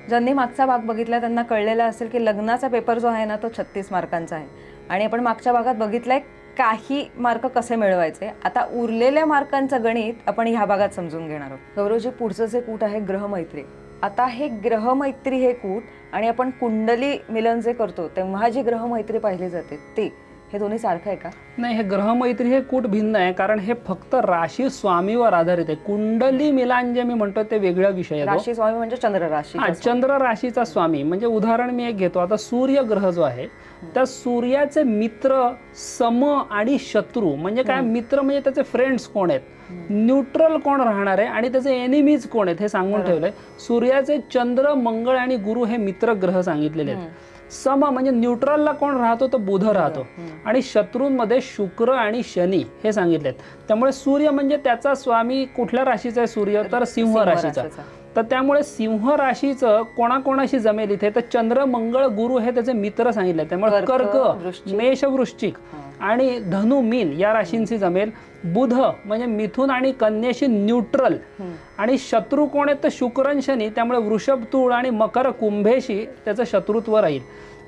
ज्यांनी मागचा भाग बघितला त्यांना कळलेलं असेल की लग्नाचा पेपर जो आहे ना तो 36 मार्कांचा आहे आणि आपण मागच्या भागात बघितलंय काही मार्क कसे मिळवायचे. आता उरलेल्या मार्कांचं गणित आपण ह्या भागात समजून घेणार आहोत. गौरवजी, पुढचं जे कूट आहे ग्रहमैत्री. आता हे ग्रहमैत्री हे कूट आणि आपण कुंडली मिलन जे करतो तेव्हा जी ग्रहमैत्री पाहिली जाते ते हे दोन्ही सारखं आहे का? नाही, हे ग्रहमैत्री हे कूट भिन्न आहे, कारण हे फक्त राशी स्वामीवर आधारित आहे. कुंडली मिलान जे मी म्हणतो ते वेगळा विषय आहे. राशी स्वामी म्हणजे चंद्र राशी. हा, चंद्र राशीचा स्वामी. म्हणजे उदाहरण मी एक घेतो. आता सूर्य ग्रह जो आहे त्या सूर्याचे मित्र, सम आणि शत्रू म्हणजे काय? मित्र म्हणजे त्याचे फ्रेंड्स कोण आहेत, न्यूट्रल कोण राहणार आहे आणि त्याचे एनिमीज कोण आहेत हे सांगून ठेवलंय. सूर्याचे चंद्र, मंगळ आणि गुरु हे मित्र ग्रह सांगितलेले आहेत. सम म्हणजे न्यूट्रलला कोण राहतो तर बुध राहतो आणि शत्रूंमध्ये शुक्र आणि शनी हे सांगितलेत. त्यामुळे सूर्य म्हणजे त्याचा स्वामी कुठल्या राशीचा आहे? सूर्य तर सिंह राशीचा. तर त्यामुळे सिंह राशीचं कोणाकोणाशी जमेल इथे तर चंद्र, मंगळ, गुरु हे त्याचे मित्र सांगितले. त्यामुळे कर्क, मेष, वृश्चिक आणि धनु, मीन या राशींशी जमेल. बुध म्हणजे मिथुन आणि कन्येशी न्यूट्रल आणि शत्रू कोण आहेत तर शुक्र आणि शनी. त्यामुळे वृषभ, तुळ आणि मकर, कुंभेशी त्याचं शत्रुत्व राहील.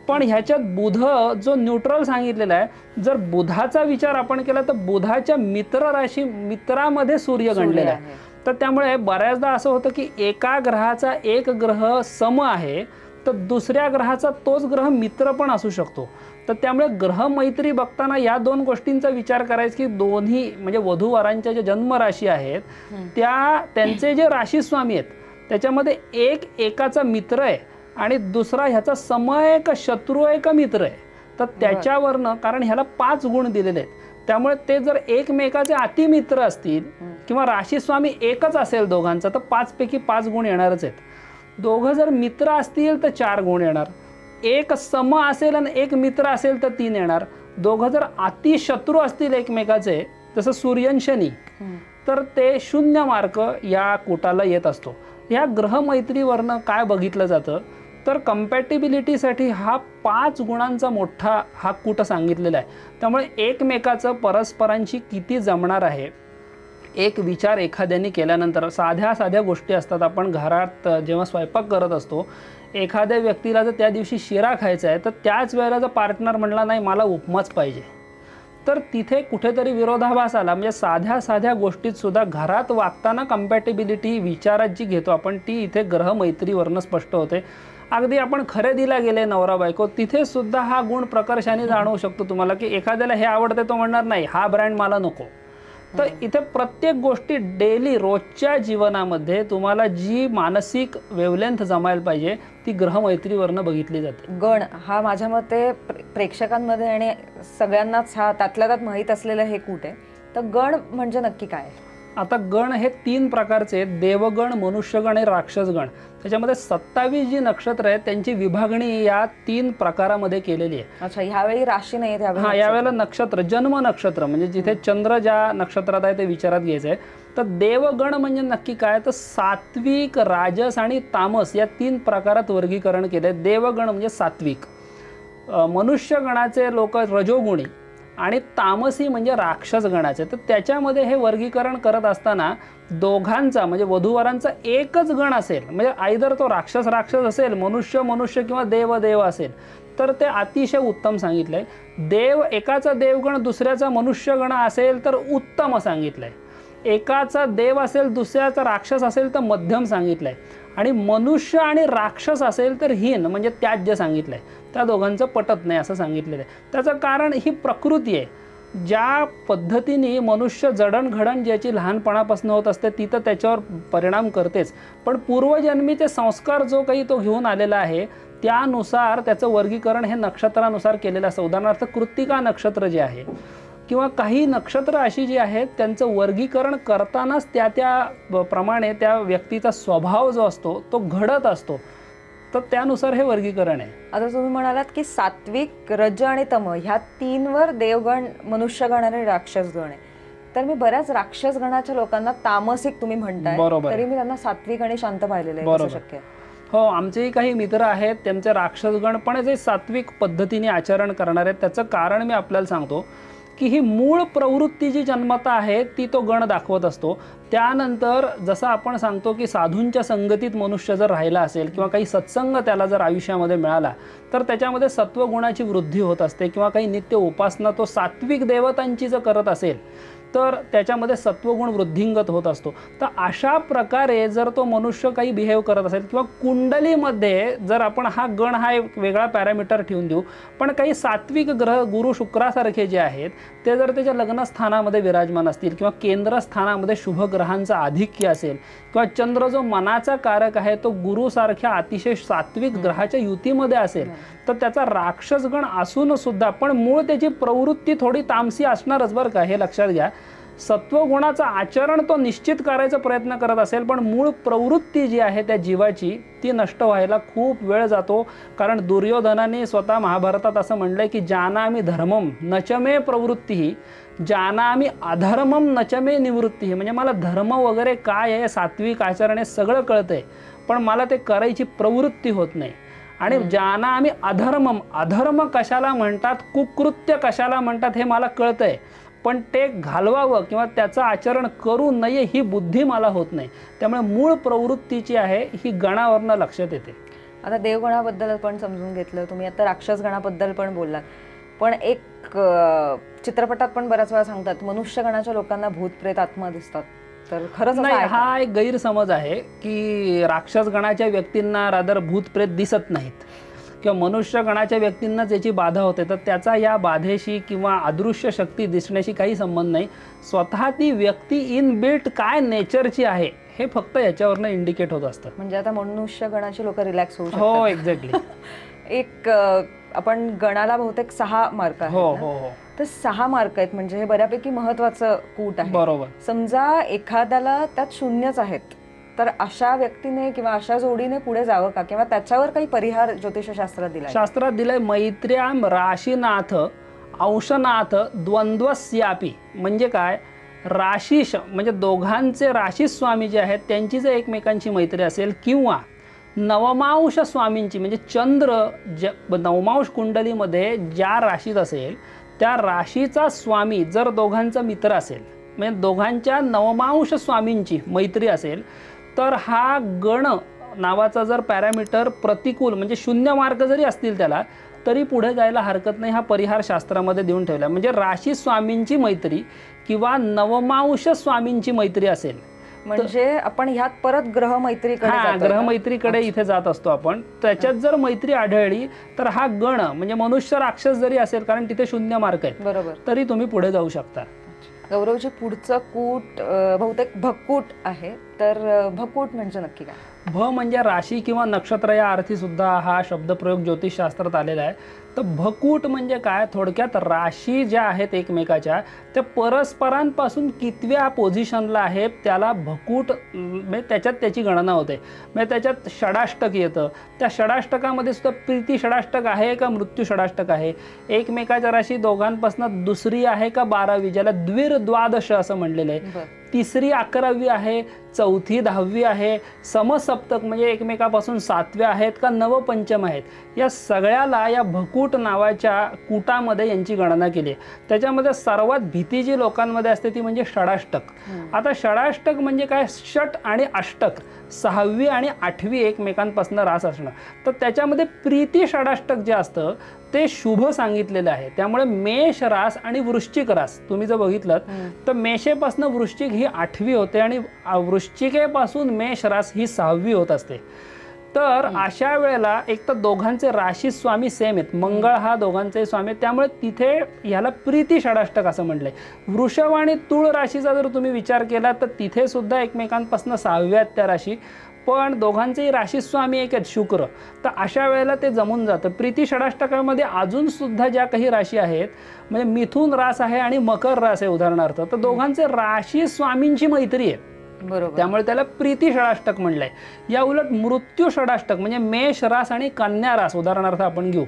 पण ह्याच्यात बुध जो न्यूट्रल सांगितलेला आहे, जर बुधाचा विचार आपण केला तर बुधाच्या मित्र राशी, मित्रामध्ये सूर्य गणलेला आहे. तर त्यामुळे बऱ्याचदा असं होतं की एका ग्रहाचा एक ग्रह सम आहे तर दुसऱ्या ग्रहाचा तोच ग्रह मित्र पण असू शकतो. तर त्यामुळे ग्रहमैत्री बघताना या दोन गोष्टींचा विचार करायचा की दोन्ही म्हणजे वधूवरांच्या ज्या जन्मराशी आहेत त्यांचे जे राशीस्वामी आहेत त्याच्यामध्ये एक एकाचा मित्र आहे आणि दुसरा ह्याचा समयक शत्रू आहे का मित्र आहे. तर त्याच्यावरनं, कारण ह्याला 5 गुण दिलेले आहेत, त्यामुळे ते जर एकमेकाचे अतिमित्र असतील किंवा राशीस्वामी एकच असेल दोघांचा तर 5 पैकी 5 गुण येणारच आहेत. दोघं जर मित्र असतील तर 4 गुण येणार. एक सम असेल आणि एक मित्र असेल तर 3 येणार. दोघं जर अतिशत्रू असतील एकमेकाचे जसं सूर्य आणि शनी तर ते 0 मार्क या कूटाला येत असतो. या ग्रहमैत्रीवरनं काय बघितलं जातं तर कम्पॅटिबिलिटीसाठी हा 5 गुणांचा मोठा हा कूट सांगितलेला आहे. त्यामुळे एकमेकाचं परस्परांशी किती जमणार आहे. एक विचार एखाद्याने केल्यानंतर साध्या साध्या गोष्टी असतात. आपण घरात जेव्हा स्वयंपाक करत असतो, एखाद्या व्यक्तीला जर त्या दिवशी शिरा खायचा आहे तर त्याच वेळेला जर पार्टनर म्हणला नाही मला उपमाच पाहिजे तर तिथे कुठेतरी विरोधाभास आला. म्हणजे साध्या साध्या गोष्टीत सुद्धा घरात वागताना कम्पॅटिबिलिटी विचारात जी घेतो आपण ती इथे ग्रहमैत्रीवरनं स्पष्ट होते. अगदी आपण खरेदीला गेले नवरा बायको तिथे सुद्धा हा गुण प्रकर्षाने जाणवू शकतो तुम्हाला की एखाद्याला हे आवडते तो म्हणणार नाही हा ब्रँड मला नको. तर इथे प्रत्येक गोष्टी डेली रोजच्या जीवनामध्ये तुम्हाला जी मानसिक वेवलेंथ जमायला पाहिजे ती ग्रहमैत्रीवरनं बघितली जाते. गण हा माझ्या मते प्रेक्षकांमध्ये आणि सगळ्यांनाच हा त्यातल्या त्यात माहीत असलेलं हे कूट आहे. तर गण म्हणजे नक्की काय? आता गण हे 3 प्रकारचे आहेत, देवगण, मनुष्यगण आणि राक्षसगण. त्याच्यामध्ये 27 जी नक्षत्र आहेत त्यांची विभागणी या 3 प्रकारामध्ये केलेली आहे. अच्छा, ह्यावेळी राशी नाही आहे? हा, यावेळेला नक्षत्र, जन्म नक्षत्र म्हणजे जिथे चंद्र ज्या नक्षत्रात आहे ते विचारात घ्यायचं आहे. तर देवगण म्हणजे नक्की काय तर सात्विक, राजस आणि तामस या 3 प्रकारात वर्गीकरण केलंय. देवगण म्हणजे सात्विक, मनुष्यगणाचे लोक रजोगुणी आणि तामसी म्हणजे राक्षस गणाचे. तर त्याच्यामध्ये हे वर्गीकरण करत असताना दोघांचा म्हणजे वधूवरांचा एकच गण असेल म्हणजे आयदर तो राक्षस असेल, मनुष्य किंवा देव असेल तर ते अतिशय उत्तम सांगितलंय. एकाचा देवगण दुसऱ्याचा मनुष्यगण असेल तर उत्तम सांगितलंय. एकाचा देव असेल दुसऱ्याचा राक्षस असेल तर मध्यम सांगितलंय आणि मनुष्य आणि राक्षस असेल तर हीन म्हणजे त्याज्य सांगितलंय. त्या दोघांचं पटत नाही असं सांगितलेलं आहे. त्याचं कारण ही प्रकृती आहे. ज्या पद्धतीने मनुष्य जडणघडण ज्याची लहानपणापासून होत असते ती तर त्याच्यावर परिणाम करतेच, पण पूर्वजन्मीचे संस्कार जो काही तो घेऊन आलेला आहे त्यानुसार त्याचं वर्गीकरण हे नक्षत्रानुसार केलेलं असतं. उदाहरणार्थ कृत्तिका नक्षत्र जे आहे किंवा काही नक्षत्र अशी जी आहेत त्यांचं वर्गीकरण करतानाच त्या प्रमाणे त्या व्यक्तीचा स्वभाव जो असतो तो घडत असतो. तर त्यानुसार हे वर्गीकरण आहे. आता तुम्ही म्हणालात की सात्विक, रज आणि तम ह्या 3 वर देवगण, मनुष्यगण आणि राक्षसगण आहे. तर मी बऱ्याच राक्षसगणाच्या लोकांना तामसिक तुम्ही म्हणताय, तरी मी त्यांना सात्विक आणि शांत पाहिलेलं आहे. कसं शक्य? हो, आमचेही काही मित्र आहेत त्यांचे राक्षसगण पण जे सात्विक पद्धतीने आचरण करणार आहेत. त्याचं कारण मी आपल्याला सांगतो की ही मूळ प्रवृत्ती जी जन्मता आहे ती तो गण दाखवत असतो. त्यानंतर जसं आपण सांगतो की साधूंच्या संगतीत मनुष्य जर राहिला असेल किंवा काही सत्संग त्याला जर आयुष्यामध्ये मिळाला तर त्याच्यामध्ये सत्वगुणाची वृद्धी होत असते, किंवा काही नित्य उपासना तो सात्विक देवतांची जर करत असेल तर त्याच्यामध्ये सत्वगुण वृद्धिंगत होत असतो. तर अशा प्रकारे जर तो मनुष्य काही बिहेव करत असेल, किंवा कुंडलीमध्ये जर आपण हा गण हा एक वेगळा पॅरामीटर ठेवून देऊ, पण काही सात्विक ग्रह गुरु शुक्रासारखे जे आहेत ते जर त्याच्या लग्नस्थानामध्ये विराजमान असतील, किंवा केंद्रस्थानामध्ये शुभ ग्रहांचा आधिक्य असेल, किंवा चंद्र जो मनाचा कारक आहे तो गुरुसारख्या अतिशय सात्विक ग्रहाच्या युतीमध्ये असेल, तर त्याचा राक्षसगण असून सुद्धा पण मूळ त्याची प्रवृत्ती थोडी तामसी असणारच बरं का, हे लक्षात घ्या. सत्वगुणाचं आचरण तो निश्चित करायचा प्रयत्न करत असेल, पण मूळ प्रवृत्ती जी आहे त्या जीवाची ती नष्ट व्हायला खूप वेळ जातो. कारण दुर्योधनाने स्वतः महाभारतात असं म्हणलंय की जानामि धर्मम नचमे प्रवृत्ती, जानामि अधर्मम नचमे निवृत्ती. म्हणजे मला धर्म वगैरे काय आहे, सात्विक आचरण हे सगळं कळतंय, पण मला ते करायची प्रवृत्ती होत नाही. आणि जानामि अधर्मम, अधर्म कशाला म्हणतात, कुकृत्य कशाला म्हणतात हे मला कळतंय, पण ते घालवावं किंवा त्याचं आचरण करू नये ही बुद्धी मला होत नाही. त्यामुळे मूळ प्रवृत्तीची आहे ही गणावरनं लक्षात येते. आता देवगणाबद्दल पण समजून घेतलं तुम्ही, आता राक्षसगणाबद्दल पण बोललात, पण एक चित्रपटात पण बऱ्याच वेळा सांगतात मनुष्यगणाच्या लोकांना भूतप्रेत आत्मा दिसतात, तर खरंच नाही, हा एक गैरसमज आहे की राक्षसगणाच्या व्यक्तींना रादर भूतप्रेत दिसत नाहीत किंवा मनुष्यगणाच्या व्यक्तींनाच याची बाधा होते, तर त्याचा या बाधेशी किंवा अदृश्य शक्ती दिसण्याशी काही संबंध नाही. स्वतः ती व्यक्ती इनबिल्ट काय नेचरची आहे हे फक्त याच्यावरनं इंडिकेट होत असतं. म्हणजे आता मनुष्यगणाची लोक रिलॅक्स होऊ शकतात. हो, एक्झॅक्टली. एक आपण गणाला बहुतेक 6 मार्क आहेत. हो हो हो. तर 6 मार्क आहेत म्हणजे हे बऱ्यापैकी महत्वाचं कूट आहे. बरोबर. समजा एखाद्याला त्यात शून्यच आहेत, तर अशा व्यक्तीने किंवा अशा जोडीने पुढे जावं का, किंवा त्याच्यावर काही परिहार ज्योतिषशास्त्रात दिलाय? शास्त्रात दिलंय मैत्र्याम राशीनाथ अंशनाथ द्वंद्वस्यापी. म्हणजे काय, राशीश म्हणजे दोघांचे राशीस स्वामी जे आहेत त्यांची जर एकमेकांची मैत्री असेल, किंवा नवमांश स्वामींची म्हणजे चंद्र नवमांश कुंडलीमध्ये ज्या राशीत असेल त्या राशीचा स्वामी जर दोघांचा मित्र असेल, म्हणजे दोघांच्या नवमांश स्वामींची मैत्री असेल, तर हा गण नावाचा जर पॅरामीटर प्रतिकूल म्हणजे 0 मार्क जरी असतील त्याला, तरी पुढे जायला हरकत नाही. हा परिहार शास्त्रामध्ये देऊन ठेवला. म्हणजे राशी स्वामींची मैत्री किंवा नवमांश स्वामींची मैत्री असेल, म्हणजे आपण ह्यात परत ग्रह मैत्रीकडे ग्रह मैत्रीकडे इथे जात असतो आपण. त्याच्यात जर मैत्री आढळली तर हा गण म्हणजे मनुष्य राक्षस जरी असेल, कारण तिथे 0 मार्क आहेत, बरोबर, तरी तुम्ही पुढे जाऊ शकता. गौरवजी, पुढचं कूट बहुतेक भकूट आहे, तर भकूट म्हणजे नक्की काय? भ म्हणजे राशी किंवा नक्षत्र या अर्थी सुद्धा हा शब्दप्रयोग ज्योतिषशास्त्रात आलेला आहे. तर भकूट म्हणजे काय, थोडक्यात राशी ज्या आहेत एकमेकाच्या त्या परस्परांपासून कितव्या पोझिशनला आहेत त्याला भकूट, म्हणजे त्याच्यात त्याची गणना होते. म्हणजे त्याच्यात षडाष्टक येतं, त्या षडाष्टकामध्ये सुद्धा प्रीती षडाष्टक आहे का मृत्यू षडाष्टक आहे, एकमेकाच्या राशी दोघांपासून दुसरी आहे का 12वी, ज्याला द्विर्द्वादश असं म्हणलेलं आहे, तिसरी 11वी आहे, चौथी 10वी आहे, समसप्तक म्हणजे एकमेकापासून 7व्या आहेत का नवपंचम आहेत, या सगळ्याला या भकूट नावाच्या कूटामध्ये यांची गणना केली आहे. त्याच्यामध्ये सर्वात भीती जी लोकांमध्ये असते ती म्हणजे षडाष्टक. आता षडाष्टक म्हणजे काय, षट आणि अष्टक, 6वी आणि 8वी एकमेकांपासून रास असणं. तर त्याच्यामध्ये प्रीती षडाष्टक जे असतं ते शुभ सांगितलेलं आहे. त्यामुळे मेष रास आणि वृश्चिक रास तुम्ही जर बघितलं तर मेषेपासून वृश्चिक ही 8वी होते आणि वृश्चिकेपासून मेष रास ही 6वी होत असते. तर अशा वेळेला एक तर दोघांचे राशी स्वामी सेम आहेत, मंगळ हा दोघांचे स्वामी, त्यामुळे तिथे ह्याला प्रीती षडाष्टक असं म्हटलंय. वृषभ आणि तुळ राशीचा जर तुम्ही विचार केला तर तिथे सुद्धा एकमेकांपासून 6व्या त्या राशी, पण दोघांचेही राशी स्वामी एक आहेत शुक्र. तर अशा वेळेला ते जमून जातं. प्रीती षडाष्टकामध्ये अजून सुद्धा ज्या काही राशी आहेत, म्हणजे मिथुन रास आहे आणि मकर रास आहे उदाहरणार्थ, तर दोघांचे राशी स्वामींची मैत्री आहे, बरोबर, त्यामुळे त्याला प्रीती षडाष्टक म्हणलंय. या उलट मृत्यू षडाष्टक म्हणजे मेष रास आणि कन्या रास उदाहरणार्थ आपण घेऊ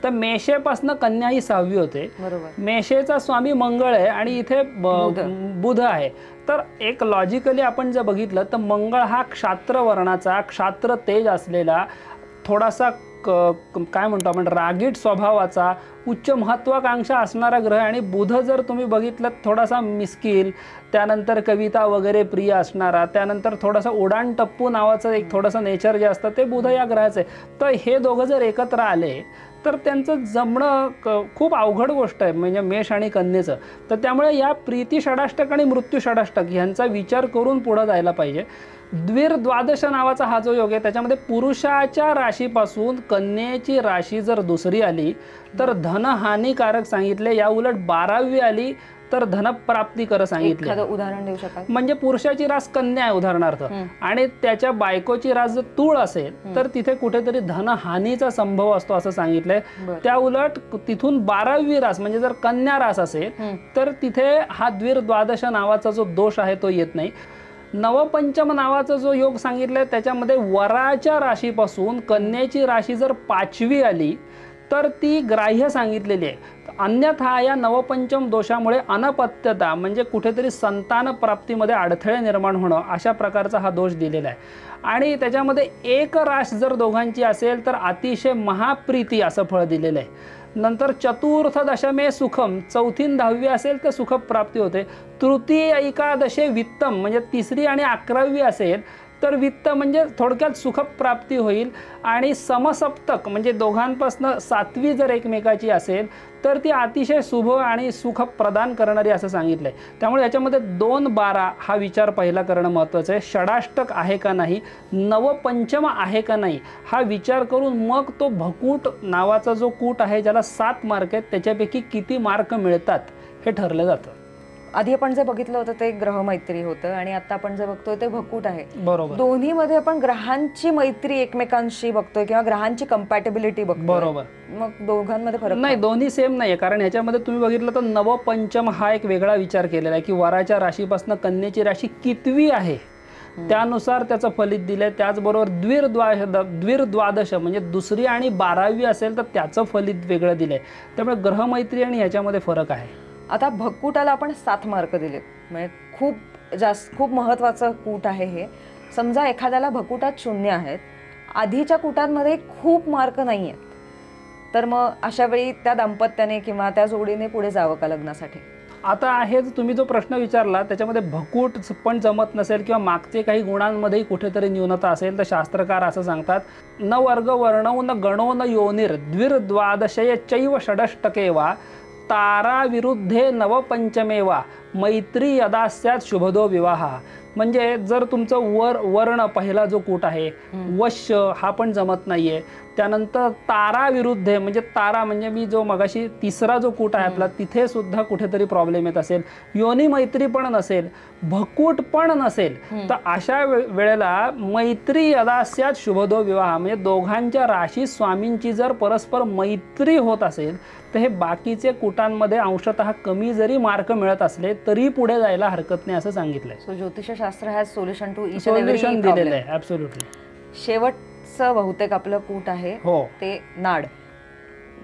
तर मेषेपासून कन्या ही 6वी होते, बरोबर, मेषेचा स्वामी मंगळ आहे आणि इथे बुध आहे. तर एक लॉजिकली आपण जर बघितलं तर मंगळ हा क्षात्र वर्णाचा, क्षात्र तेज असलेला, थोडासा काय म्हणतो आपण रागीट स्वभावाचा, उच्च महत्वाकांक्षा असणारा ग्रह. आणि बुध जर तुम्ही बघितलं थोडासा मिस्किल, त्यानंतर कविता वगैरे प्रिय असणारा, त्यानंतर थोडासा उडाण टप्पू नावाचं एक थोडंसं नेचर जे असतं ते बुध या ग्रहाचं आहे. तर हे दोघं जर एकत्र आले तर त्यांचं जमणं खूप अवघड गोष्ट आहे, म्हणजे मेष आणि कन्येचं. तर त्यामुळे या प्रीती षडाष्टक आणि मृत्यू षडाष्टक ह्यांचा विचार करून पुढे जायला पाहिजे. द्वादश नावाचा हा जो योग आहे त्याच्यामध्ये पुरुषाच्या राशीपासून कन्येची राशी जर दुसरी आली तर धनहानिकारक सांगितले, या उलट 12वी आली तर धनप्राप्ती कर सांगितले. एखादं उदाहरण देऊ शकाल? म्हणजे पुरुषाची रास कन्या आहे उदाहरणार्थ, आणि त्याच्या बायकोची रास जर तूळ असेल तर तिथे कुठेतरी धनहानीचा संभव असतो असं सांगितलंय. त्या उलट तिथून 12वी रास म्हणजे जर कन्या रास असेल तर तिथे हा द्वादश नावाचा जो दोष आहे तो येत नाही. नवपंचम नावाचा जो योग सांगितलाय त्याच्यामध्ये वराच्या राशीपासून कन्याची राशी जर 5वी आली तर ती ग्राह्य सांगितलेली आहे. अन्यथा या नवपंचम दोषामुळे अनपत्यता म्हणजे कुठेतरी संतान प्राप्तीमध्ये अडथळे निर्माण होणं अशा प्रकारचा हा दोष दिलेला आहे. आणि त्याच्यामध्ये एक राश जर दोघांची असेल तर अतिशय महाप्रीती असं फळ दिलेलं आहे. नंतर चतुर्थ दशमे सुखम, 4थी 10वी असेल तर सुखप्राप्ती होते. तृतीय एकादशे वित्तम म्हणजे 3री आणि 11वी असेल तर वित्त म्हणजे थोडक्यात सुखप्राप्ती होईल. आणि समसप्तक म्हणजे दोघांपासून 7वी जर एकमेकाची असेल तर ती अतिशय शुभ आणि सुख प्रदान करणारी असं सांगितलंय. त्यामुळे याच्यामध्ये 2-12 हा विचार पहिला करणं महत्त्वाचं आहे. षडाष्टक आहे का नाही, नवपंचम आहे का नाही हा विचार करून मग तो भकूट नावाचा जो कूट आहे ज्याला 7 मार्क आहेत त्याच्यापैकी किती मार्क मिळतात हे ठरलं जातं. आधी आपण जे बघितलं होतं ते ग्रह मैत्री होतं आणि आता आपण जे बघतोय ते भकूट आहे. बरोबर. दोन्हीमध्ये आपण ग्रहांची मैत्री एकमेकांशी बघतोय किंवा ग्रहांची कंपॅटेबिलिटी बघतोय. बरोबर. मग दोघांमध्ये फरक नाही, दोन्ही सेम नाहीये. कारण ह्याच्यामध्ये तुम्ही बघितलं तर नवपंचम हा एक वेगळा विचार केलेला आहे की वराच्या राशीपासून कन्येची राशी कितवी आहे त्यानुसार त्याचं फलित दिलंय. त्याचबरोबर द्वादश म्हणजे 2री आणि 12वी असेल तर त्याचं फलित वेगळं दिलंय. त्यामुळे ग्रहमैत्री आणि ह्याच्यामध्ये फरक आहे. आता भकूटाला आपण 7 मार्क दिलेत, म्हणजे खूप महत्त्वाचं कूट आहे हे. समजा एखाद्याला भकूटात 0 आहेत, आधीच्या कूटांमध्ये खूप मार्क नाही आहेत, तर मग अशा वेळी त्या दाम्पत्याने किंवा त्या जोडीने पुढे जावं का लग्नासाठी? आता हे तुम्ही जो प्रश्न विचारला त्याच्यामध्ये भकूट पण जमत नसेल किंवा मागचे काही गुणांमध्येही कुठेतरी न्यूनता असेल तर शास्त्रकार असं सांगतात, न वर्ग वर्णौ न गणो न योनिर द्वादशय चैव षडष्टके वा तारा विरुद्धे नवपंचमे वा मैत्री यदा स्यात् शुभदो विवाह. म्हणजे जर तुमचं वर्ण पहिला जो कूट आहे वश्य हा पण जमत नाहीये. त्यानंतर तारा विरुद्ध म्हणजे तारा म्हणजे मी जो मगाशी 3रा जो कूट आहे आपला तिथे सुद्धा कुठेतरी प्रॉब्लेम येत असेल. योनी मैत्री पण नसेल, भकूट पण नसेल, तर अशा वेळेला मैत्री यदा स्यात् शुभदो विवाह म्हणजे दोघांच्या राशी स्वामींची जर परस्पर मैत्री होत असेल तर हे बाकीचे कूटांमध्ये अंशतः कमी जरी मार्क मिळत असले तरी पुढे जायला हरकत नाही असं सांगितलंय. सो ज्योतिषशास्त्र has solution to each solution दिलेलं आहे. ऍब्सोल्युटली. शेवटचं बहुतेक आपलं कूट आहे ते नाड,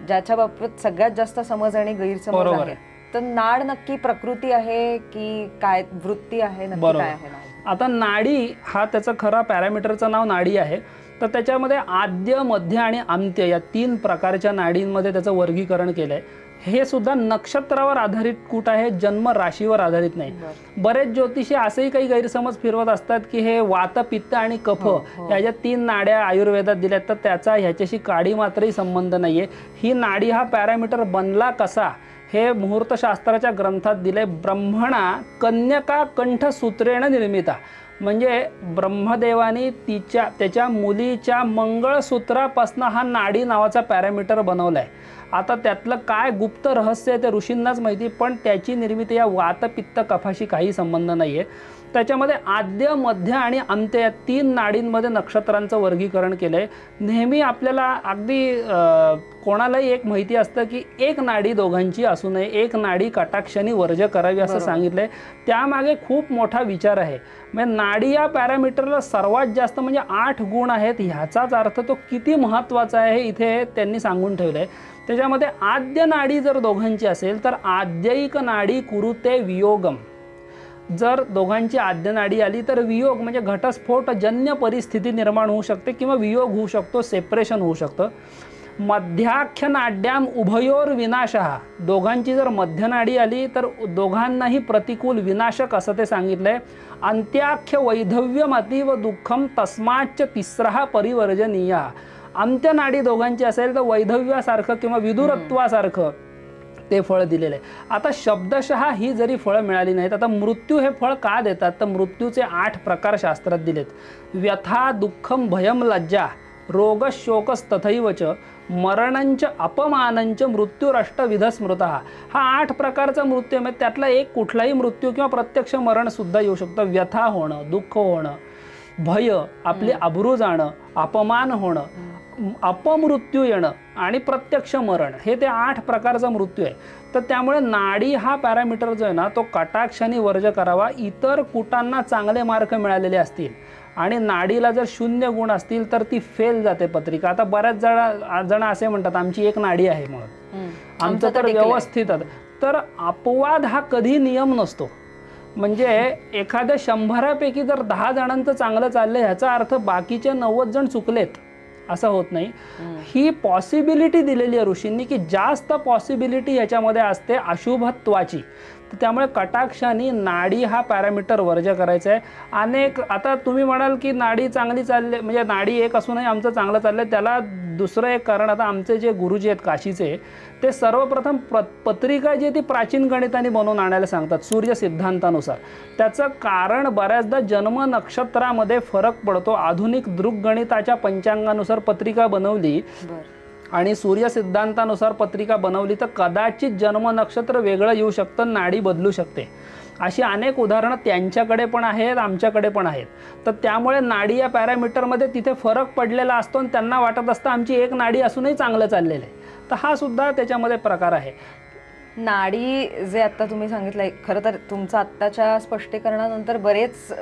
ज्याच्या बाबतीत सगळ्यात जास्त समज आणि गैरसमज आहे. तर नाड नक्की प्रकृती आहे की काय वृत्ती आहे, नक्की काय आहे नाड? आता नाडी हा त्याचं खरा पॅरामीटरचं नाव नाडी आहे. तर त्याच्यामध्ये आद्य, मध्य आणि अंत्य या 3 प्रकारच्या नाडींमध्ये त्याचं वर्गीकरण केलंय. हे सुद्धा नक्षत्रावर आधारित कूट आहे, जन्म राशीवर आधारित नाही. बरेच ज्योतिषी असेही काही गैरसमज फिरवत असतात की हे वात, पित्त आणि कफ ह्या ज्या 3 नाड्या आयुर्वेदात दिल्यात तर त्याचा ह्याच्याशी काडी मात्रही संबंध नाहीये. ही नाडी हा पॅरामीटर बनला कसा हे मुहूर्तशास्त्राच्या ग्रंथात दिले. ब्रह्मणा कन्यका कंठ सूत्रेण निर्मिता म्हणजे ब्रह्मदेवानी त्याच्या मुलीच्या मंगळसूत्रापासून हा नाडी नावाचा पॅरामीटर बनवलाय. आता त्यातलं काय गुप्त रहस्य आहे ते ऋषींनाच माहिती, पण त्याची निर्मिती या वात, पित्त, कफाशी काही संबंध नाहीये. त्याच्यामध्ये आद्य, मध्य आणि अंत्य या 3 नाडींमध्ये नक्षत्रांचं वर्गीकरण केलंय. नेहमी आपल्याला अगदी कोणालाही एक माहिती असतं की एक नाडी दोघांची असू नये, एक नाडी कटाक्षाने वर्ज करावी असं सांगितलंय. त्यामागे खूप मोठा विचार आहे. म्हणजे नाडी या पॅरामीटरला सर्वात जास्त म्हणजे 8 गुण आहेत. ह्याचाच अर्थ तो किती महत्त्वाचा आहे हे इथे त्यांनी सांगून ठेवलंय. त्याच्यामध्ये आद्य नाडी जर दोघांची असेल तर आद्यैक नाडी कुरुते वियोगम, जर दोघांची आद्यनाडी आली तर वियोग म्हणजे घटस्फोटजन्य परिस्थिती निर्माण होऊ शकते किंवा वियोग होऊ शकतो, सेपरेशन होऊ शकतं. मध्याख्य नाड्याम उभयोर विनाशः, दोघांची जर मध्यनाडी आली तर दोघांनाही प्रतिकूल विनाशक असं ते सांगितलंय. अंत्याख्य वैधव्यम अतीव दुःखम तस्माच्च तिसरा परिवर्जनीय, अंत्यनाडी दोघांची असेल तर वैधव्यासारखं किंवा विदुरत्वासारखं ते फळ दिलेलं आहे. आता शब्दशः ही जरी फळं मिळाली नाहीत, आता मृत्यू हे फळ का देतात तर मृत्यूचे 8 प्रकार शास्त्रात दिलेत. व्यथा दुःखम भयम लज्जा रोग शोकस्तथैवच मरणंच अपमानंच मृत्यूरष्टविध स्मृत, हा 8 प्रकारचा मृत्यू आहे. त्यातला एक कुठलाही मृत्यू किंवा प्रत्यक्ष मरण सुद्धा येऊ शकतं. व्यथा होणं, दुःख होणं, भय, आपली अब्रू जाणं, अपमान होणं, अपमृत्यू येणं आणि प्रत्यक्ष मरण, हे ते 8 प्रकारचा मृत्यू आहे. तर त्यामुळे नाडी हा पॅरामीटर जो आहे ना तो कटाक्षाने वर्ज करावा. इतर कुटांना चांगले मार्क मिळालेले असतील आणि नाडीला जर 0 गुण असतील तर ती फेल जाते पत्रिका. आता बऱ्याच जण असे म्हणतात आमची एक नाडी आहे म्हणून, आमचं तर व्यवस्थित. तर अपवाद हा कधी नियम नसतो. म्हणजे एखाद्या 100पैकी जर 10 जणांचं चांगलं चाललंय ह्याचा अर्थ बाकीचे 90 जण चुकलेत असं होत नाही. ही पॉसिबिलिटी दिलेली आहे ऋषींनी की जास्त पॉसिबिलिटी याच्यामध्ये असते अशुभत्वाची. तर त्यामुळे कटाक्षाने नाडी हा पॅरामीटर वर्ज करायचा आहे. अनेक आता तुम्ही म्हणाल की नाडी चांगली चालली म्हणजे नाडी एक असूनही आमचं चांगलं चाललंय, त्याला दुसरं एक कारण, आता आमचे जे गुरुजी आहेत काशीचे ते सर्वप्रथम पत्रिका जी ती प्राचीन गणिताने बनवून आणायला सांगतात सूर्य सिद्धांतानुसार. त्याचं कारण बऱ्याचदा जन्म नक्षत्रामध्ये फरक पडतो. आधुनिक दृग्गणिताच्या पंचांगानुसार पत्रिका बनवली आणि सूर्य सिद्धांतानुसार पत्रिका बनवली तर कदाचित जन्म नक्षत्र वेगळं येऊ शकतं, नाडी बदलू शकते. अशी अनेक उदाहरणं त्यांच्याकडे पण आहेत, आमच्याकडे पण आहेत. तर त्यामुळे नाडी या पॅरामीटरमध्ये तिथे फरक पडलेला असतो आणि त्यांना वाटत असतं आमची एक नाडी असूनही चांगलं चाललेलं आहे. तर हा सुद्धा त्याच्यामध्ये प्रकार आहे. नाडी जे आत्ता तुम्ही सांगितलं, खरं तर तुमचं आत्ताच्या स्पष्टीकरणानंतर बऱ्याच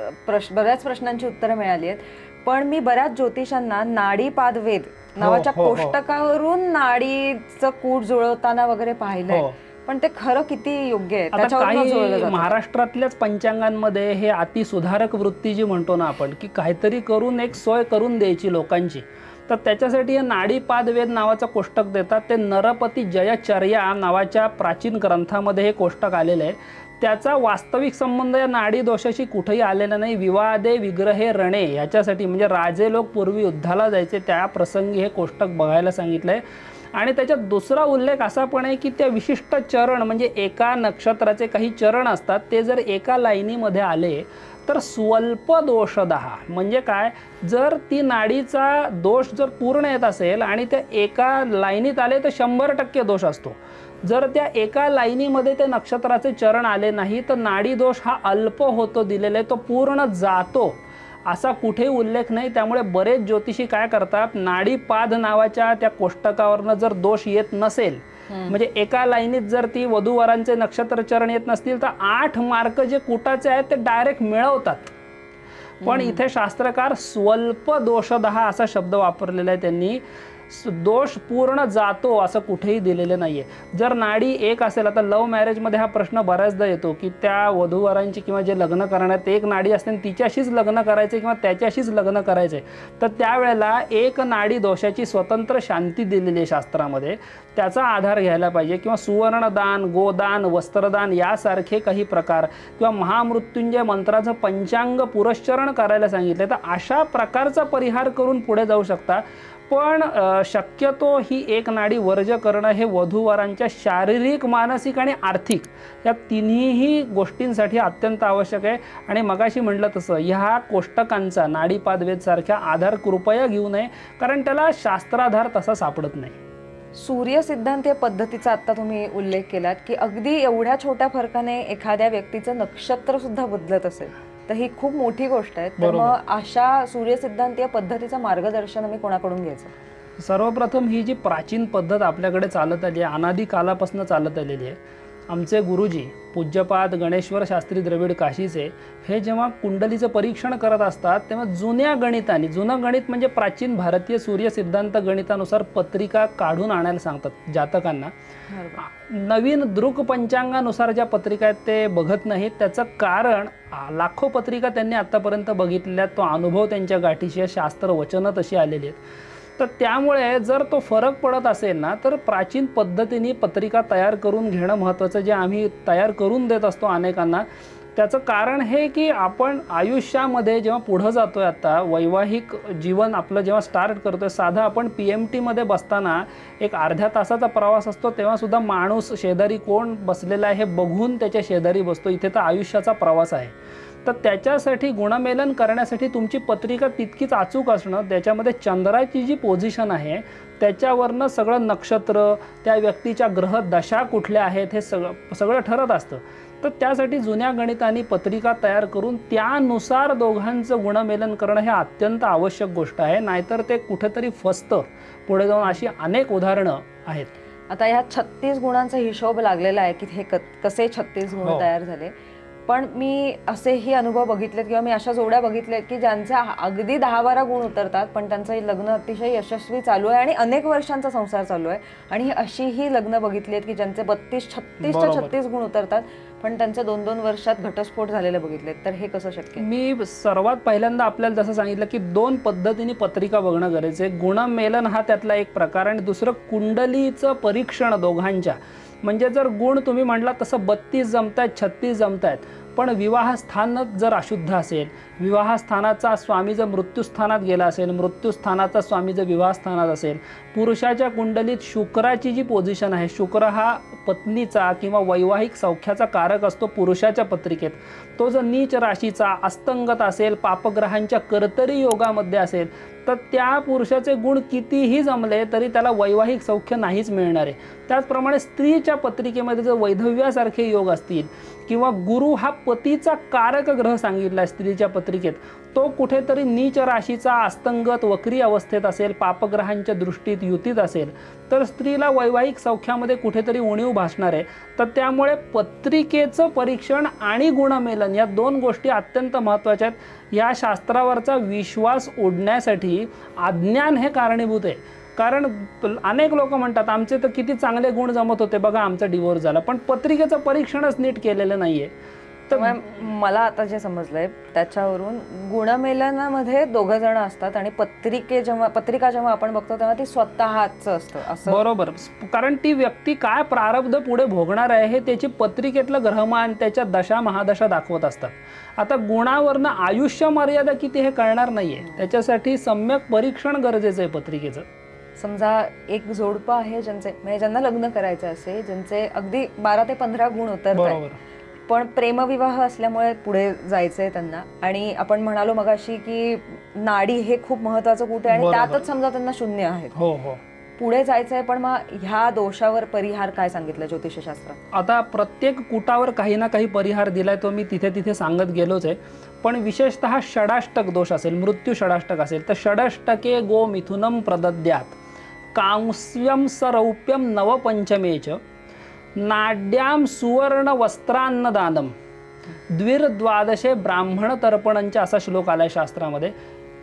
प्रश्नांची उत्तरं मिळाली आहेत. पण मी बऱ्याच ज्योतिषांना नाडीपादवेद नावाच्या कोष्टकावरून नाडीचं कूट जुळवताना वगैरे पाहिलंय. पण ते खरं किती योग्य आहे? काही महाराष्ट्रातल्याच पंचांगांमध्ये हे अतिसुधारक वृत्ती जी म्हणतो ना आपण, की काहीतरी करून एक सोय करून द्यायची लोकांची, तर त्याच्यासाठी हे नाडीपादवेद नावाचं कोष्टक देतात. ते नरपती जयचर्या नावाच्या प्राचीन ग्रंथामध्ये हे कोष्टक आलेलं आहे. त्याचा वास्तविक संबंध या नाडी दोषाशी कुठेही आलेला नाही. विवादे विग्रहे रणे ह्याच्यासाठी म्हणजे राजे लोक पूर्वी युद्धाला जायचे त्या प्रसंगी हे कोष्टक बघायला सांगितलंय. आणि त्याच्यात दुसरा उल्लेख असा पण आहे की त्या विशिष्ट चरण म्हणजे एका नक्षत्राचे काही चरण असतात, ते जर एका लाईनीमध्ये आले तर स्वल्प दोषदः म्हणजे काय, जर ती नाडीचा दोष जर पूर्ण येत असेल आणि त्या एका लाईनीत आले तर 100% दोष असतो. जर त्या एका लाईनीमध्ये ते नक्षत्राचे चरण आले नाही तर नाडी दोष हा अल्प होतो दिलेला आहे, तो पूर्ण जातो असा कुठेही उल्लेख नाही. त्यामुळे बरेच ज्योतिषी काय करतात, नाडीपाद नावाच्या त्या कोष्टकावरनं जर दोष येत नसेल म्हणजे एका लाईनीत जर ती वधूवरांचे नक्षत्र चरण येत नसतील तर 8 मार्क जे कुटाचे आहेत ते डायरेक्ट मिळवतात. पण इथे शास्त्रकार स्वल्प दोषदः असा शब्द वापरलेला आहे त्यांनी. दोष पूर्ण जातो असं कुठेही दिलेलं नाहीये. जर नाडी एक असेल, आता लव्ह मॅरेजमध्ये हा प्रश्न बऱ्याचदा येतो की त्या वधूवरांची किंवा जे लग्न करण्यात एक नाडी असते तिच्याशीच लग्न करायचे किंवा त्याच्याशीच लग्न करायचे, तर त्यावेळेला एक नाडी दोषाची स्वतंत्र शांती दिलेली आहे शास्त्रामध्ये, त्याचा आधार घ्यायला पाहिजे. किंवा सुवर्णदान, गोदान, वस्त्रदान यासारखे काही प्रकार किंवा महामृत्युंजय मंत्राचं पंचांग पुरस्चरण करायला सांगितले, तर अशा प्रकारचा परिहार करून पुढे जाऊ शकता. पण शक्यतो ही एक नाडी वर्ज करणं हे वधूवरांच्या शारीरिक, मानसिक आणि आर्थिक या तिन्ही गोष्टींसाठी अत्यंत आवश्यक आहे. आणि मगाशी म्हटलं तसं ह्या कोष्टकांचा नाडीपादवेद सारख्या आधार कृपया घेऊ नये, कारण त्याला शास्त्राधार तसा सापडत नाही. सूर्य सिद्धांत या पद्धतीचा आता तुम्ही उल्लेख केलात की अगदी एवढ्या छोट्या फरकाने एखाद्या व्यक्तीचं नक्षत्र सुद्धा बदलत असेल तर ही खूप मोठी गोष्ट आहे. तर मग अशा सूर्य सिद्धांत या पद्धतीचं मार्गदर्शन मी कोणाकडून घ्यायचं? सर्वप्रथम ही जी प्राचीन पद्धत आपल्याकडे चालत आली आहे, अनादी कालापासून चालत आलेली आहे, आमचे गुरुजी पूज्यपाद गणेश्वर शास्त्री द्रविड काशीचे हे जेव्हा कुंडलीचं परीक्षण करत असतात तेव्हा जुन्या गणिताने, जुनं गणित म्हणजे प्राचीन भारतीय सूर्य सिद्धांत गणितानुसार पत्रिका काढून आणायला सांगतात जातकांना. नवीन दृक पंचांगानुसार ज्या पत्रिका आहेत ते बघत नाहीत. त्याचं कारण लाखो पत्रिका त्यांनी आत्तापर्यंत बघितल्या, तो अनुभव त्यांच्या गाठीशी, शास्त्र वचनं तशी आलेली आहेत. तर त्यामुळे जर तो फरक पडत असेल ना, तर प्राचीन पद्धतीने पत्रिका तयार करून घेणं महत्त्वाचं, जे आम्ही तयार करून देत असतो अनेकांना. त्याचं कारण हे की आपण आयुष्यामध्ये जेव्हा पुढं जातोय, आता वैवाहिक जीवन आपलं जेव्हा स्टार्ट करतोय, साधा आपण PMT मध्ये बसताना एक अर्ध्या तासाचा प्रवास असतो, तेव्हासुद्धा माणूस शेजारी कोण बसलेला आहे हे बघून त्याच्या शेजारी बसतो. इथे तर आयुष्याचा प्रवास आहे. तर त्याच्यासाठी गुणमेलन करण्यासाठी तुमची पत्रिका तितकीच अचूक असणं, त्याच्यामध्ये चंद्राची जी पोझिशन आहे त्याच्यावरनं सगळं नक्षत्र, त्या व्यक्तीच्या ग्रह दशा कुठल्या आहेत हे सगळं ठरत असतं. तर त्यासाठी जुन्या गणितांनी पत्रिका तयार करून त्यानुसार दोघांचं गुणमेलन करणं हे अत्यंत आवश्यक गोष्ट आहे. नाहीतर ते कुठेतरी फसतं पुढे जाऊन. अशी अनेक उदाहरणं आहेत. आता ह्या 36 गुणांचा हिशोब लागलेला आहे की हे कसे 36 गुण तयार झाले. पण मी असेही अनुभव बघितलेत किंवा मी अशा जोड्या बघितल्यात की ज्यांचा अगदी 10-12 गुण उतरतात, पण त्यांचं लग्न अतिशय यशस्वी चालू आहे आणि अनेक वर्षांचा संसार चालू आहे. आणि अशीही लग्न बघितली आहेत की ज्यांचे 32-36च्या 36 गुण उतरतात, पण त्यांचे 2-2 वर्षात घटस्फोट झालेले बघितलेत. तर हे कसं शक्य? मी सर्वात पहिल्यांदा आपल्याला जसं सांगितलं की 2 पद्धतीने पत्रिका बघणं गरजेचं आहे. गुणमेलन हा त्यातला एक प्रकार, आणि दुसरं कुंडलीचं परीक्षण दोघांच्या. म्हणजे जर गुण तुम्ही म्हटला तसं 32 जमतायत, 36 जमतायत, पण विवाहस्थान जर अशुद्ध असेल, विवाहस्थानाचा स्वामी जर मृत्यूस्थानात गेला असेल, मृत्यूस्थानाचा स्वामी जर विवाहस्थानात असेल, पुरुषाच्या कुंडलीत शुक्राची जी पोझिशन आहे, शुक्र हा पत्नीचा किंवा वैवाहिक सौख्याचा कारक असतो पुरुषाच्या पत्रिकेत, तो जर नीच राशीचा अस्तंगत असेल, पापग्रहांच्या कर्तरी योगामध्ये असेल, तर त्या पुरुषाचे गुण कितीही जमले तरी त्याला वैवाहिक सौख्य नाहीच मिळणार आहे. त्याचप्रमाणे स्त्रीच्या पत्रिकेमध्ये जर वैधव्यासारखे योग असतील किंवा गुरु हा पतीचा कारक ग्रह सांगितला स्त्रीच्या पत्रिकेत, तो कुठेतरी नीच राशीचा अस्तंगत वक्री अवस्थेत असेल, पापग्रहांच्या दृष्टीत युतीत असेल, तर स्त्रीला वैवाहिक सौख्यामध्ये कुठेतरी उणीव भासणार आहे. तर त्यामुळे पत्रिकेचं परीक्षण आणि गुणमेलन या 2 गोष्टी अत्यंत महत्त्वाच्या आहेत. या शास्त्रावरचा विश्वास उडण्यासाठी अज्ञान हे कारणीभूत आहे. कारण अनेक लोक म्हणतात आमचे तर किती चांगले गुण जमत होते, बघा आमचा डिवोर्स झाला, पण पत्रिकेचं परीक्षणच नीट केलेलं नाहीये. तर मला आता जे समजलंय त्याच्यावरून गुणमेलनामध्ये 2 जण असतात आणि पत्रिका जेव्हा आपण बघतो तेव्हा ती स्वतःच असतं असं. बरोबर. कारण ती व्यक्ती काय प्रारब्ध पुढे भोगणार आहे हे त्याची पत्रिकेतलं ग्रहमान, त्याच्या दशा महादशा दाखवत असतात. आता गुणावरनं आयुष्य मर्यादा किती हे कळणार नाहीये, त्याच्यासाठी सम्यक परीक्षण गरजेचं आहे पत्रिकेचं. समजा एक जोडपं आहे म्हणजे ज्यांना लग्न करायचं असेल, ज्यांचे अगदी 12 ते 15 गुण उतरतात, पण प्रेमविवाह असल्यामुळे पुढे जायचंय त्यांना, आणि आपण म्हणालो मगाशी की नाडी हे खूप महत्वाचं कूट आहे आणि त्यातच समजा त्यांना 0 आहेत, पुढे जायचंय, पण मग ह्या दोषावर परिहार काय सांगितलं ज्योतिषशास्त्रात? आता प्रत्येक कूटावर काही ना काही परिहार दिलाय, तो मी तिथे सांगत गेलोच आहे. पण विशेषतः षडाष्टक दोष असेल, मृत्यू षडाष्टक असेल, तर षडष्टके गो मिथुनम प्रदद्यात कांस्यम सरौप्यम नवपंचमेच नाड्याम सुवर्ण वस्त्रान्नदानम द्विर्द्वादशे ब्राह्मण तर्पणंच्या असा श्लोक आलाय शास्त्रामध्ये.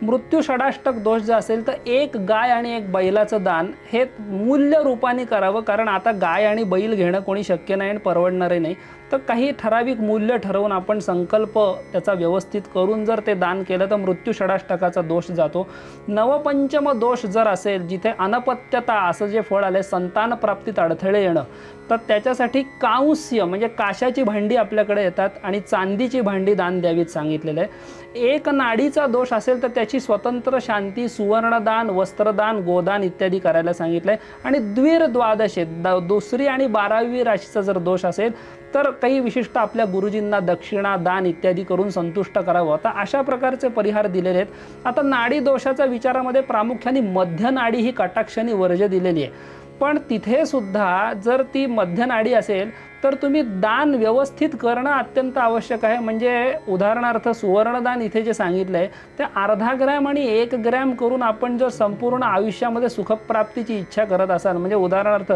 मृत्यू षडाष्टक दोष जे असेल तर 1 गाय आणि 1 बैलाचं दान हे मूल्य रूपाने करावं. कारण आता गाय आणि बैल घेणं कोणी शक्य नाही आणि परवडणारही नाही. तर काही ठराविक मूल्य ठरवून आपण संकल्प त्याचा व्यवस्थित करून जर ते दान केलं तर मृत्यू षडाष्टकाचा दोष जातो. नवपंचम दोष जर असेल, जिथे अनपत्यता असं जे फळ आले, संतान प्राप्तीत अडथळे येणं, तर त्याच्यासाठी कांस्य म्हणजे काशाची भांडी आपल्याकडे येतात आणि चांदीची भांडी दान द्यावीत सांगितलेलं आहे. 1 नाडीचा दोष असेल तर त्याची स्वतंत्र शांती, सुवर्णदान, वस्त्रदान, गोदान इत्यादी करायला सांगितलंय. आणि द्विर्द्वादशे 2री आणि 12वी राशीचा जर दोष असेल तर काही विशिष्ट आपल्या गुरुजींना दक्षिणा, दान इत्यादी करून संतुष्ट करावं. आता अशा प्रकारचे परिहार दिलेले आहेत. आता नाडी दोषाच्या विचारामध्ये प्रामुख्याने मध्य नाडी ही कटाक्षाने वर्ज्य दिलेली आहे. पण तिथे सुद्धा जर ती मध्य नाडी असेल तर तुम्ही दान व्यवस्थित करणं अत्यंत आवश्यक आहे. म्हणजे उदाहरणार्थ सुवर्णदान इथे जे सांगितलं आहे ते अर्धा ग्रॅम आणि 1 ग्रॅम करून आपण जर संपूर्ण आयुष्यामध्ये सुखप्राप्तीची इच्छा करत असाल, म्हणजे उदाहरणार्थ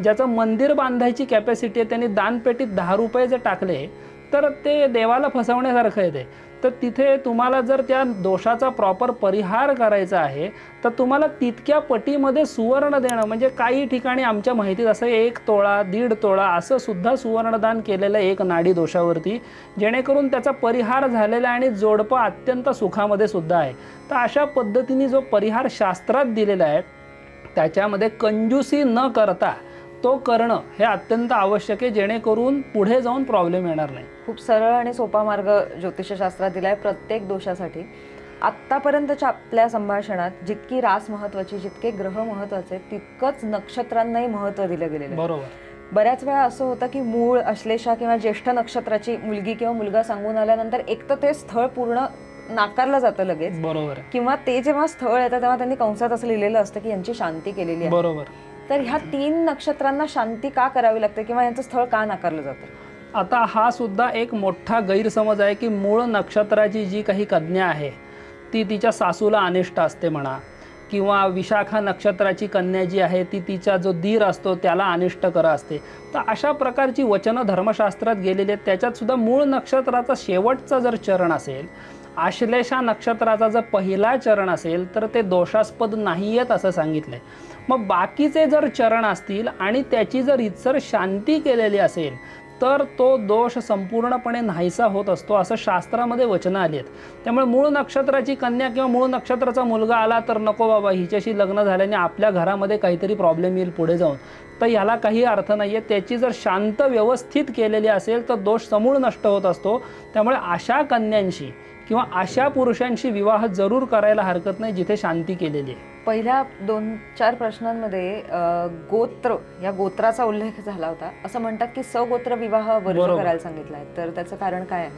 ज्याचं मंदिर बांधायची कॅपॅसिटी आहे त्यांनी दानपेटीत 10 रुपये जर टाकले तर ते देवाला फसवण्यासारखं आहे ते. तर तिथे तुम्हाला जर त्या दोषाचा प्रॉपर परिहार करायचा आहे तर तुम्हाला तितक्या पटीमध्ये सुवर्ण देणं, म्हणजे काही ठिकाणी आमच्या माहितीत असं 1 तोळा 1.5 तोळा असं सुद्धा सुवर्णदान केलेलं आहे एक नाडी दोषावरती, जेणेकरून त्याचा परिहार झालेला आहे आणि जोडपं अत्यंत सुखामध्ये सुद्धा आहे. तर अशा पद्धतीने जो परिहार शास्त्रात दिलेला आहे त्याच्यामध्ये कंजूसी न करता तो करणं हे अत्यंत आवश्यक आहे, जेणेकरून पुढे जाऊन प्रॉब्लेम येणार नाही. खूप सरळ आणि सोपा मार्ग ज्योतिषशास्त्रात दिलाय प्रत्येक दोषासाठी. आत्तापर्यंतच्या आपल्या संभाषणात जितकी रास महत्वाची, जितके ग्रह महत्वाचे, तितकंच नक्षत्रांनाही महत्त्व दिलं गेलेलं आहे. बरोबर. बऱ्याच वेळा असं होतं की मूळ, अश्लेषा किंवा ज्येष्ठ नक्षत्राची मुलगी किंवा मुलगा सांगून आल्यानंतर एक तर ते स्थळ पूर्ण नाकारलं जातं लगेच. बरोबर. किंवा ते जेव्हा स्थळ येतं तेव्हा त्यांनी कंसात असं लिहिलेलं असतं की यांची शांती केलेली आहे. बरोबर. तर ह्या 3 नक्षत्रांना शांती का करावी लागते किंवा यांचं स्थळ का नाकारलं जातं? आता हा सुद्धा एक मोठा गैरसमज आहे की मूळ नक्षत्राची जी काही कन्या आहे ती तिच्या सासूला अनिष्ट असते म्हणा, किंवा विशाखा नक्षत्राची कन्या जी आहे ती तिचा जो दीर असतो त्याला अनिष्ट करा असते. तर अशा प्रकारची वचनं धर्मशास्त्रात गेलेली आहेत. त्याच्यात सुद्धा मूळ नक्षत्राचा शेवटचा जर चरण असेल, आश्लेषा नक्षत्राचा जर पहिला चरण असेल तर ते दोषास्पद नाही आहेत असं सांगितलंय. मग बाकीचे जर चरण असतील आणि त्याची जर इतर शांती केलेली असेल तर तो दोष संपूर्णपणे नाहीसा होत असतो असं शास्त्रामध्ये वचनं आली आहेत. त्यामुळे मूळ नक्षत्राची कन्या किंवा मूळ नक्षत्राचा मुलगा आला तर नको बाबा, हिच्याशी लग्न झाल्याने आपल्या घरामध्ये काहीतरी प्रॉब्लेम येईल पुढे जाऊन, तर याला काही अर्थ नाही आहे. त्याची जर शांत व्यवस्थित केलेली असेल तर दोष समूळ नष्ट होत असतो. त्यामुळे अशा कन्यांशी किंवा अशा पुरुषांशी विवाह जरूर करायला हरकत नाही जिथे शांती केलेली आहे. पहिल्या 2-4 प्रश्नांमध्ये गोत्र या गोत्राचा उल्लेख झाला होता. असं म्हणतात की सगोत्र विवाह वर्ज करायला सांगितलाय, तर त्याचं कारण काय आहे?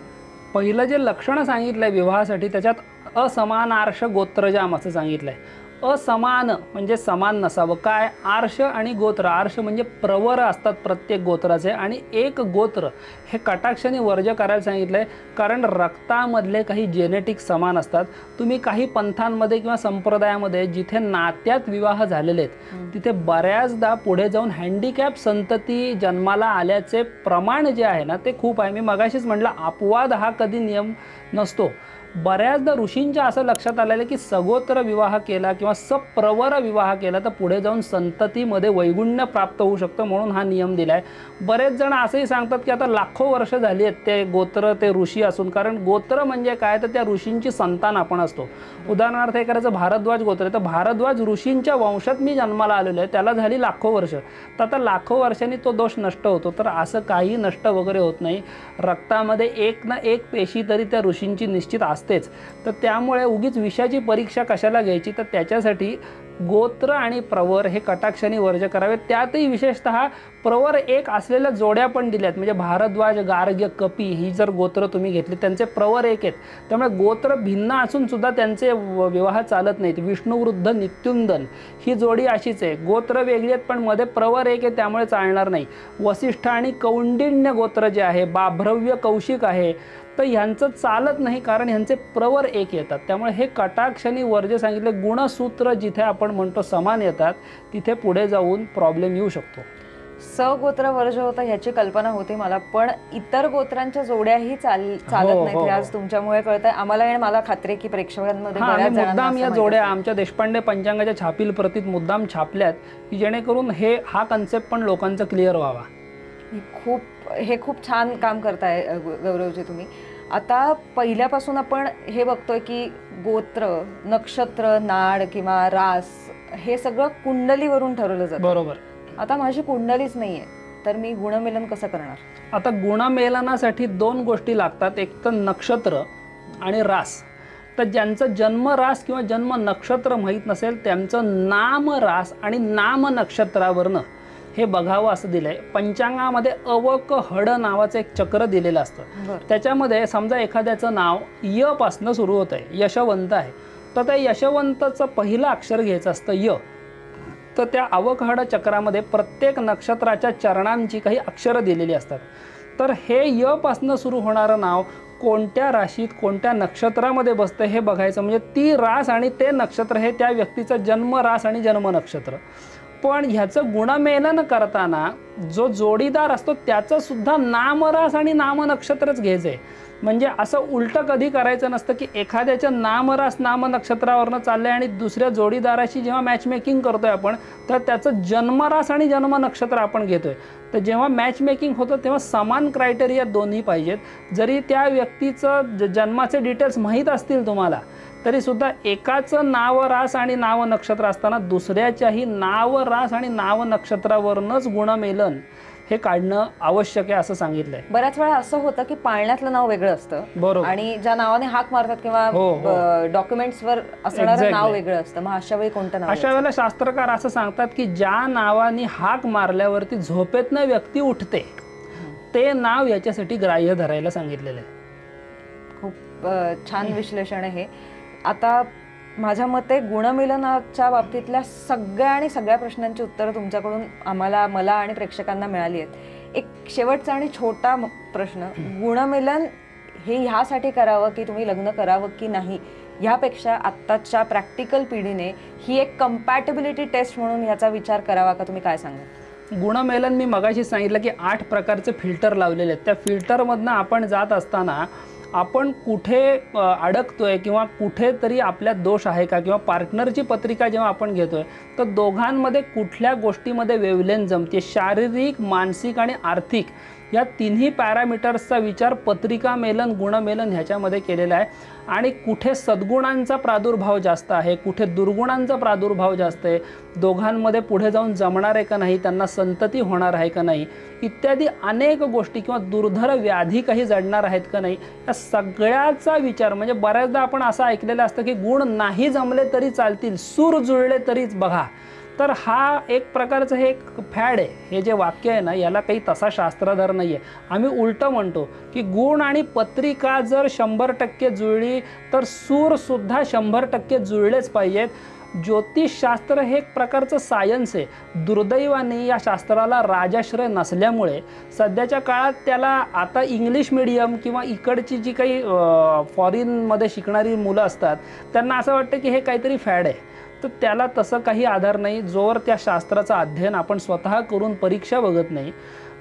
पहिलं जे लक्षण सांगितलंय विवाहासाठी त्याच्यात असमानार्ष गोत्रजाम असं सांगितलंय. असमान म्हणजे समान नसावं. काय? आर्ष आणि गोत्र. आर्ष म्हणजे प्रवर असतात प्रत्येक गोत्राचे, आणि एक गोत्र हे कटाक्षाने वर्ज करायला सांगितलंय. कारण रक्तामधले काही जेनेटिक समान असतात. तुम्ही काही पंथांमध्ये किंवा संप्रदायामध्ये जिथे नात्यात विवाह झालेले आहेत तिथे बऱ्याचदा पुढे जाऊन हँडिकॅप संतती जन्माला आल्याचे प्रमाण जे आहे ना ते खूप आहे. मी मगाशीच म्हटलं अपवाद हा कधी नियम नसतो. बऱ्याचदा ऋषींच्या असं लक्षात आलेलं की सगोत्र विवाह केला किंवा सप्रवर विवाह केला तर पुढे जाऊन संततीमध्ये वैगुण्य प्राप्त होऊ शकतं, म्हणून हा नियम दिलाय. बरेच जण असंही सांगतात की आता लाखो वर्ष झाली आहेत ते गोत्र ते ऋषी असून, कारण गोत्र म्हणजे काय तर त्या ऋषींची संतान आपण असतो. उदाहरणार्थ एखाद्याचं भारद्वाज गोत्र आहे तर भारद्वाज ऋषींच्या वंशात मी जन्माला आलेलो आहे, त्याला झाली लाखो वर्ष, तर आता लाखो वर्षांनी तो दोष नष्ट होतो. तर असं काही नष्ट वगैरे होत नाही. रक्तामध्ये एक ना एक पेशी तरी त्या ऋषींची निश्चित असतेच. तर त्यामुळे उगीच विषयाची परीक्षा कशाला घ्यायची, तर त्याच्यासाठी गोत्र आणि प्रवर हे कटाक्षाने वर्ज करावे. त्यातही विशेषतः प्रवर एक असलेल्या जोड्या पण दिल्यात, म्हणजे भारद्वाज गार्ग्य कपी ही जर गोत्र तुम्ही घेतली त्यांचे प्रवर एक आहेत. त्यामुळे गोत्र भिन्न असून सुद्धा त्यांचे विवाह चालत नाहीत. विष्णुवृद्ध नित्युंदन ही जोडी अशीच आहे. गोत्र वेगळी आहेत पण मध्ये प्रवर एक आहे त्यामुळे चालणार नाही. वसिष्ठ आणि कौंडिण्य गोत्र जे आहे, बाभ्रव्य कौशिक आहे, तर ह्यांचं चालत नाही कारण ह्यांचे प्रवर एक येतात. त्यामुळे हे कटाक्षाने वर्ज सांगितले. गुणसूत्र जिथे आपण म्हणतो समान येतात तिथे पुढे जाऊन प्रॉब्लेम येऊ शकतो. सगोत्र वर्ज होतं ह्याची कल्पना होती मला, पण इतर गोत्रांच्या जोड्याही चालत नाहीत. आज तुमच्यामुळे कळतंय आम्हाला आणि मला खात्री की प्रेक्षकांमध्ये मुद्दाम या जोड्या आमच्या देशपांडे पंचांगाच्या छापील प्रतीत मुद्दाम छापल्यात की जेणेकरून हा कन्सेप्ट पण लोकांचा क्लिअर व्हावा. हे खूप छान काम करताय गौरवजी तुम्ही. आता पहिल्यापासून आपण हे बघतोय की गोत्र, नक्षत्र, नाड किंवा रास हे सगळं कुंडलीवरून ठरवलं जातं. बरोबर. आता माझी कुंडलीच नाहीये तर मी गुणमेलन कसं करणार? आता गुणमेलनासाठी 2 गोष्टी लागतात, एक तर नक्षत्र आणि रास. तर ज्यांचं जन्म रास किंवा जन्म नक्षत्र माहीत नसेल त्यांचं नाम रास आणि नाम नक्षत्रावरनं हे बघावं असं दिलंय. पंचांगामध्ये अवक हड नावाचं एक चक्र दिलेलं असतं. त्याच्यामध्ये समजा एखाद्याचं नाव य पासनं सुरू होत आहे, यशवंत आहे, तर त्या यशवंतचं पहिलं अक्षर घ्यायचं असतं य. तर त्या अवघड चक्रामध्ये प्रत्येक नक्षत्राच्या चरणांची काही अक्षरं दिलेली असतात. तर हे य पासनं सुरू होणारं नाव कोणत्या राशीत कोणत्या नक्षत्रामध्ये बसतं हे बघायचं. म्हणजे ती रास आणि ते नक्षत्र हे त्या व्यक्तीचं जन्म रास आणि जन्म नक्षत्र. पण ह्याचं गुणमेलन करताना जो जोडीदार असतो त्याचं सुद्धा नामरास आणि नामनक्षत्रच घ्यायचं आहे. म्हणजे असं उलटं कधी करायचं नसतं की एखाद्याच्या नामरास नामनक्षत्रावरनं चाललंय आणि दुसऱ्या जोडीदाराशी जेव्हा मॅचमेकिंग करतोय आपण तर त्याचं जन्मरास आणि जन्मनक्षत्र आपण घेतोय. तर जेव्हा मॅचमेकिंग होतं तेव्हा समान क्रायटेरिया दोन्ही पाहिजेत. जरी त्या व्यक्तीचं जन्माचे डिटेल्स माहीत असतील तुम्हाला तरीसुद्धा एकाचं नावरास आणि नावनक्षत्र असताना दुसऱ्याच्याही नावरास आणि नावनक्षत्रावरूनच गुणमेलन हे काढणं आवश्यक आहे असं सांगितलंय. बऱ्याच वेळा असं होतं की पाळण्यातलं नाव वेगळं असतं बरोबर आणि ज्या नावाने हाक मारतात किंवा डॉक्युमेंट्सवर असणारं नाव वेगळं असतं. मग अशा वेळी कोणतं नाव? अशा वेळेला शास्त्रकार असं सांगतात की ज्या नावाने हाक मारल्यावरती झोपेतनं व्यक्ती उठते ते नाव याच्यासाठी ग्राह्य धरायला सांगितलेलं आहे. खूप छान विश्लेषण आहे. आता माझ्या मते गुणमिलनाच्या बाबतीतल्या सगळ्या प्रश्नांची उत्तरं तुमच्याकडून मला आणि प्रेक्षकांना मिळाली आहेत. एक शेवटचा आणि छोटा प्रश्न, गुणमिलन हे ह्यासाठी करावं की तुम्ही लग्न करावं की नाही ह्यापेक्षा आत्ताच्या प्रॅक्टिकल पिढीने ही एक कम्पॅटेबिलिटी टेस्ट म्हणून ह्याचा विचार करावा का? तुम्ही काय सांगा? गुणमेलन मी मगाशी सांगितलं की 8 प्रकारचे फिल्टर लावलेले आहेत. त्या फिल्टरमधनं आपण जात असताना आपण कुठे अडकतोय किंवा कुठेतरी आपल्यात दोष आहे का किंवा पार्टनरची पत्रिका जेव्हा आपण घेतोय तर दोघांमध्ये कुठल्या गोष्टीमध्ये वेवलेन जमते, शारीरिक मानसिक आणि आर्थिक या तिन्ही पॅरामीटर्सचा विचार पत्रिका मेलन गुणमेलन ह्याच्यामध्ये केलेला आहे. आणि कुठे सद्गुणांचा प्रादुर्भाव जास्त आहे कुठे दुर्गुणांचा प्रादुर्भाव जास्त आहे, दोघांमध्ये पुढे जाऊन जमणार आहे का नाही, त्यांना संतती होणार आहे का नाही इत्यादी अनेक गोष्टी किंवा दुर्धर व्याधी काही जडणार आहेत का नाही या सगळ्याचा विचार. म्हणजे बऱ्याचदा आपण असं ऐकलेलं असतं की गुण नाही जमले तरी चालतील सूर जुळले तरीच बघा. तर हा एक प्रकारचं हे एक फॅड आहे. हे जे वाक्य आहे ना याला काही तसा शास्त्राधार नाही आहे. आम्ही उलटं म्हणतो की गुण आणि पत्रिका जर 100% जुळली तर सूरसुद्धा 100% जुळलेच पाहिजेत. ज्योतिषशास्त्र हे एक प्रकारचं सायन्स आहे. दुर्दैवाने या शास्त्राला राजाश्रय नसल्यामुळे सध्याच्या काळात त्याला आता इंग्लिश मीडियम किंवा इकडची जी काही फॉरेनमध्ये शिकणारी मुलं असतात त्यांना असं वाटतं की हे काहीतरी फॅड आहे. तर त्याला तसं काही आधार नाही जोवर त्या शास्त्राचं अध्ययन आपण स्वतः करून परीक्षा बघत नाही.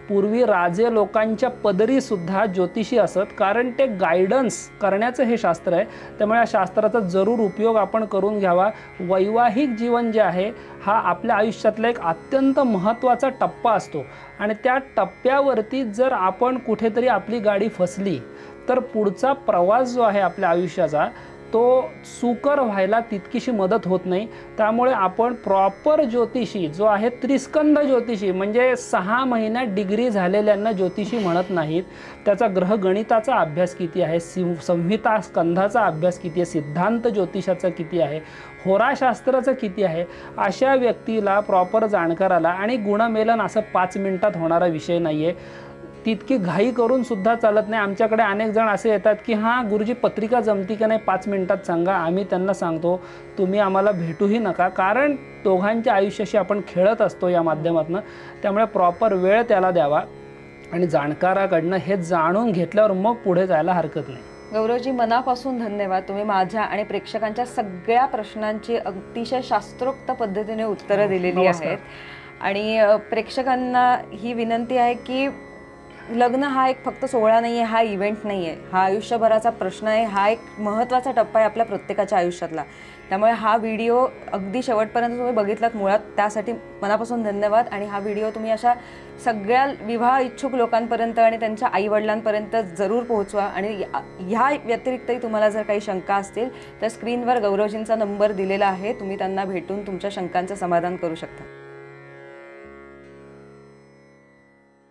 पूर्वी राजे लोकांच्या पदरीसुद्धा ज्योतिषी असत कारण ते गायडन्स करण्याचं हे शास्त्र आहे. त्यामुळे या शास्त्राचा जरूर उपयोग आपण करून घ्यावा. वैवाहिक जीवन जे आहे हा आपल्या आयुष्यातला एक अत्यंत महत्त्वाचा टप्पा असतो आणि त्या टप्प्यावरती जर आपण कुठेतरी आपली गाडी फसली तर पुढचा प्रवास जो आहे आपल्या आयुष्याचा तो सुकर व्हायला तितकीशी मदत होत नाही. त्यामुळे आपण प्रॉपर ज्योतिषी जो आहे त्रिस्कंध ज्योतिषी म्हणजे 6 महिन्यात डिग्री झालेल्यांना ज्योतिषी म्हणत नाहीत. त्याचा ग्रहगणिताचा अभ्यास किती आहे, संहिता स्कंधाचा अभ्यास किती आहे, सिद्धांत ज्योतिषाचा किती आहे, होराशास्त्राचं किती आहे, अशा व्यक्तीला प्रॉपर जाणकाराला. आणि गुणमेलन असं 5 मिनिटात होणारा विषय नाही आहे. तितकी घाई करून सुद्धा चालत नाही. आमच्याकडे अनेक जण असे येतात की हां गुरुजी पत्रिका जमती का नाही 5 मिनिटात सांगा. आम्ही त्यांना सांगतो तुम्ही आम्हाला भेटूही नका कारण दोघांच्या आयुष्याशी आपण खेळत असतो या माध्यमातून. त्यामुळे प्रॉपर वेळ त्याला द्यावा आणि जाणकाराकडनं हे जाणून घेतल्यावर मग पुढे जायला हरकत नाही. गौरवजी मनापासून धन्यवाद. तुम्ही माझ्या आणि प्रेक्षकांच्या सगळ्या प्रश्नांची अतिशय शास्त्रोक्त पद्धतीने उत्तरं दिलेली आहेत. आणि प्रेक्षकांना ही विनंती आहे की लग्न हा एक फक्त सोहळा नाही आहे, हा इव्हेंट नाही आहे, हा आयुष्यभराचा प्रश्न आहे, हा एक महत्त्वाचा टप्पा आहे आपल्या प्रत्येकाच्या आयुष्यातला. त्यामुळे हा व्हिडिओ अगदी शेवटपर्यंत तुम्ही बघितलात मुळात त्यासाठी मनापासून धन्यवाद. आणि हा व्हिडिओ तुम्ही अशा सगळ्या विवाह इच्छुक लोकांपर्यंत आणि त्यांच्या आईवडिलांपर्यंत जरूर पोहोचवा. आणि ह्या व्यतिरिक्तही तुम्हाला जर काही शंका असतील तर स्क्रीनवर गौरवजींचा नंबर दिलेला आहे, तुम्ही त्यांना भेटून तुमच्या शंकांचं समाधान करू शकता.